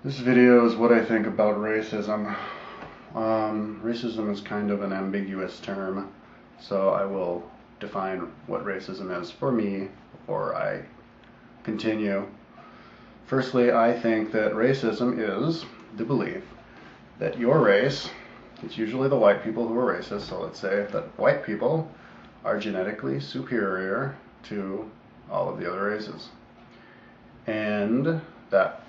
This video is what I think about racism. Racism is kind of an ambiguous term, so I will define what racism is for me before I continue. Firstly, I think that racism is the belief that your race, it's usually the white people who are racist, so let's say that white people are genetically superior to all of the other races. And that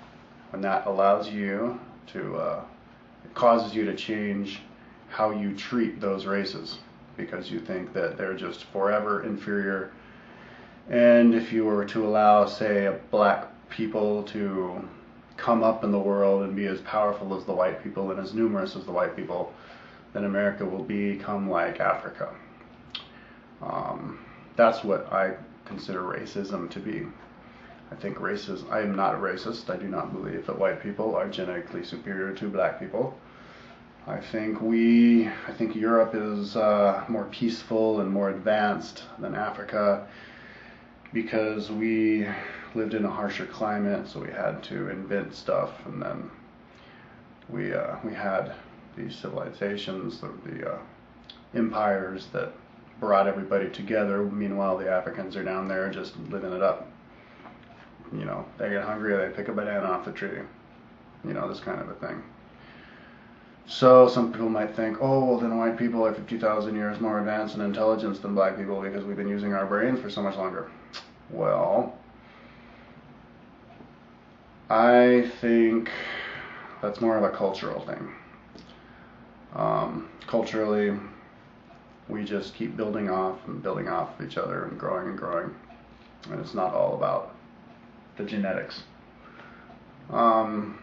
when that allows you to, it causes you to change how you treat those races because you think that they're just forever inferior. And if you were to allow, say, black people to come up in the world and be as powerful as the white people and as numerous as the white people, then America will become like Africa. That's what I consider racism to be. I think I am not a racist. I do not believe that white people are genetically superior to black people. I think Europe is more peaceful and more advanced than Africa because we lived in a harsher climate, so we had to invent stuff, and then we had these civilizations, the empires that brought everybody together. Meanwhile, the Africans are down there just living it up. You know, they get hungry, they pick a banana off the tree. You know, this kind of a thing. So some people might think, oh, well then white people are 50,000 years more advanced in intelligence than black people because we've been using our brains for so much longer. Well, I think that's more of a cultural thing. Culturally, we just keep building off of each other and growing and growing. And it's not all about the genetics. I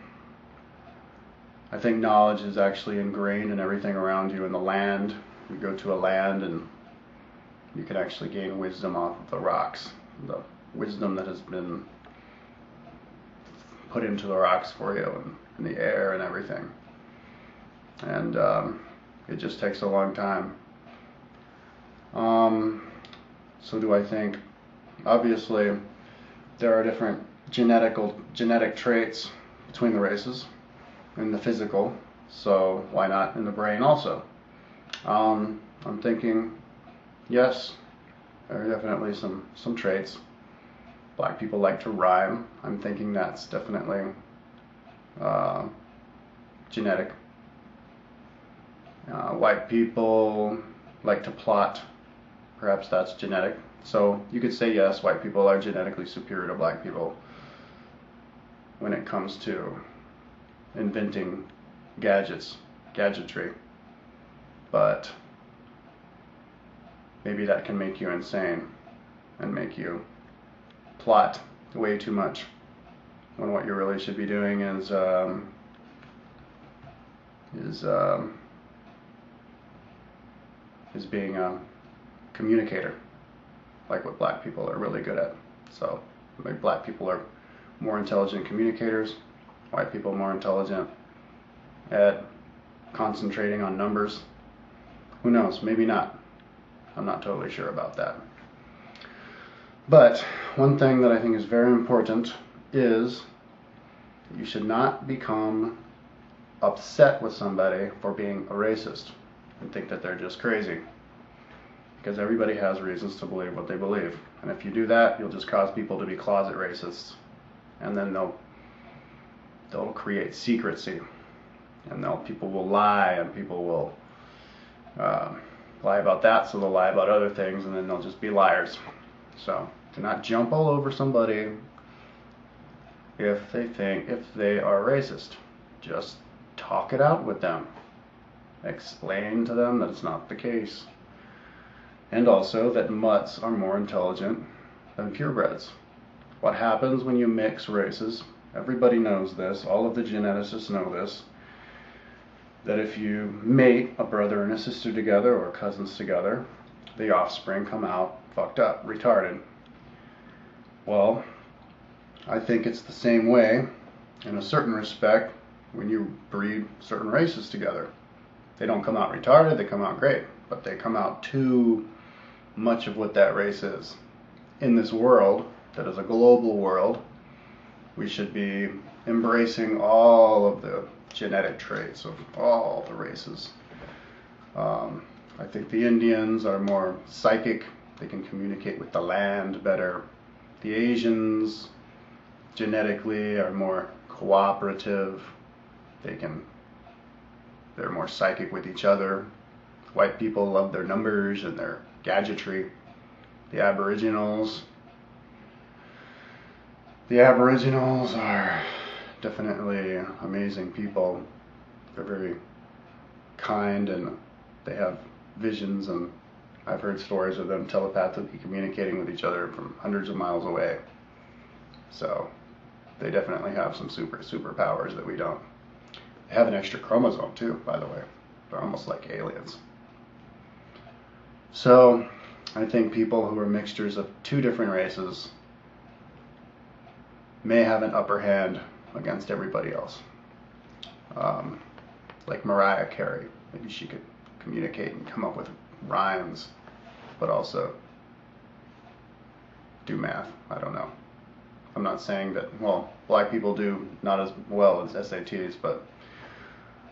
think knowledge is actually ingrained in everything around you in the land. You go to a land and you can actually gain wisdom off of the rocks, the wisdom that has been put into the rocks for you and in the air and everything. And it just takes a long time. So do I think, obviously, there are different genetic traits between the races in the physical, so why not in the brain also? I'm thinking, yes, there are definitely some traits. Black people like to rhyme. I'm thinking that's definitely genetic. White people like to plot. Perhaps that's genetic. So you could say yes, white people are genetically superior to black people when it comes to inventing gadgetry. But maybe that can make you insane and make you plot way too much when what you really should be doing is being a communicator, like what black people are really good at. So maybe black people are more intelligent communicators, white people more intelligent at concentrating on numbers. Who knows? Maybe not. I'm not totally sure about that. But one thing that I think is very important is you should not become upset with somebody for being a racist and think that they're just crazy. Because everybody has reasons to believe what they believe. And if you do that, you'll just cause people to be closet racists. And then they'll create secrecy. And people will lie, and people will lie about that, so they'll lie about other things, and then they'll just be liars. So do not jump all over somebody if they are racist. Just talk it out with them. Explain to them that it's not the case. And also that mutts are more intelligent than purebreds. What happens when you mix races, everybody knows this, all of the geneticists know this, that if you mate a brother and a sister together or cousins together, the offspring come out fucked up, retarded. Well, I think it's the same way in a certain respect when you breed certain races together. They don't come out retarded, they come out great, but they come out too much of what that race is. In this world, that is a global world, we should be embracing all of the genetic traits of all the races. I think the Indians are more psychic. They can communicate with the land better. The Asians genetically are more cooperative. They're more psychic with each other. White people love their numbers and their gadgetry. The Aboriginals are definitely amazing people. They're very kind and they have visions, and I've heard stories of them telepathically communicating with each other from hundreds of miles away. So they definitely have some superpowers that we don't. They have an extra chromosome too, by the way. They're almost like aliens. So I think people who are mixtures of two different races may have an upper hand against everybody else. Like Mariah Carey, maybe she could communicate and come up with rhymes, but also do math. I don't know. I'm not saying that, well, black people do not as well as SATs, but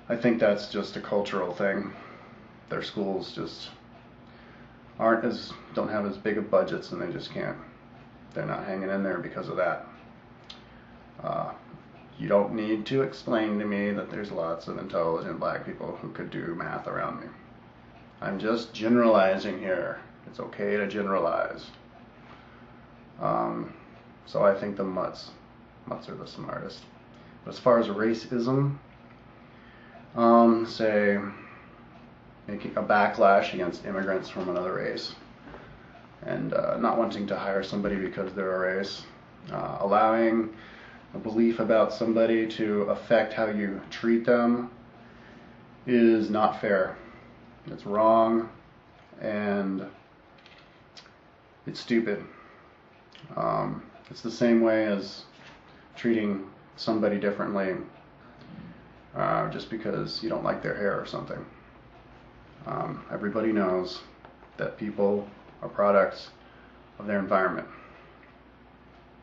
I think that's just a cultural thing. Their schools just don't have as big of budgets, and they just can't. They're not hanging in there because of that. You don't need to explain to me that there's lots of intelligent black people who could do math around me. I'm just generalizing here. It's okay to generalize. So I think the mutts are the smartest. But as far as racism, say making a backlash against immigrants from another race, and not wanting to hire somebody because they're a race, allowing a belief about somebody to affect how you treat them is not fair. It's wrong, and it's stupid. It's the same way as treating somebody differently just because you don't like their hair or something. Everybody knows that people are products of their environment.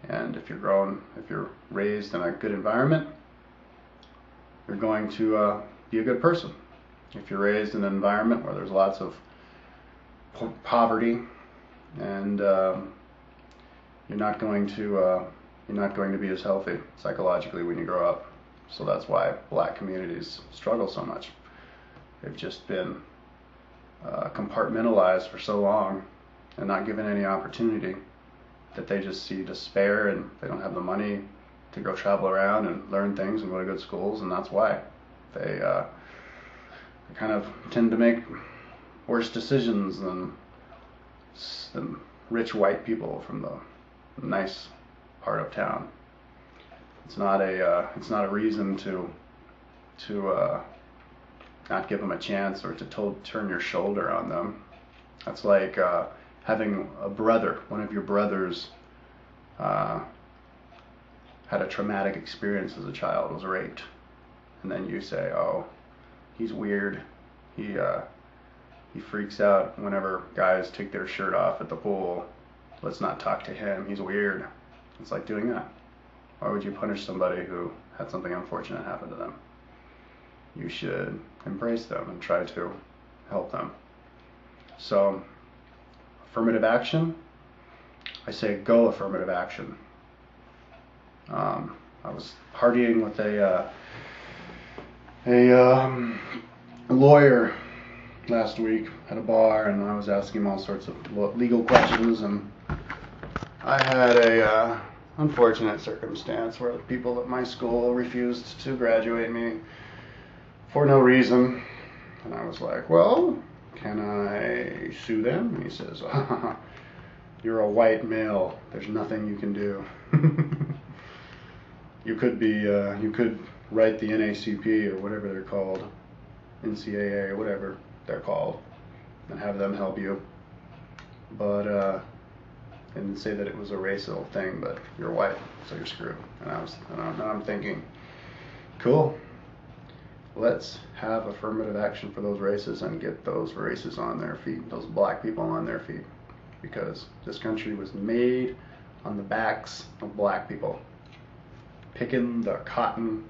And if you're raised in a good environment, you're going to be a good person. If you're raised in an environment where there's lots of poverty, and you're not going to be as healthy psychologically when you grow up. So that's why black communities struggle so much. They've just been compartmentalized for so long and not given any opportunity that they just see despair, and they don't have the money to go travel around and learn things and go to good schools, and that's why they kind of tend to make worse decisions than rich white people from the nice part of town. It's not a reason to not give them a chance or to turn your shoulder on them. That's like having a brother, one of your brothers had a traumatic experience as a child, was raped, and then you say, oh, he's weird, he freaks out whenever guys take their shirt off at the pool, let's not talk to him, he's weird. It's like doing that. Why would you punish somebody who had something unfortunate happen to them? You should embrace them and try to help them. So, affirmative action, I say go affirmative action. I was partying with a lawyer last week at a bar, and I was asking him all sorts of legal questions, and I had a unfortunate circumstance where the people at my school refused to graduate me for no reason, and I was like, well, can I sue them? And he says, you're a white male, there's nothing you can do. You could write the NACP or whatever they're called, NCAA, whatever they're called, and have them help you. But and say that it was a racial thing, but you're white, so you're screwed. And I'm thinking, cool. Let's have affirmative action for those races and get those races on their feet, those black people on their feet, because this country was made on the backs of black people. picking the cotton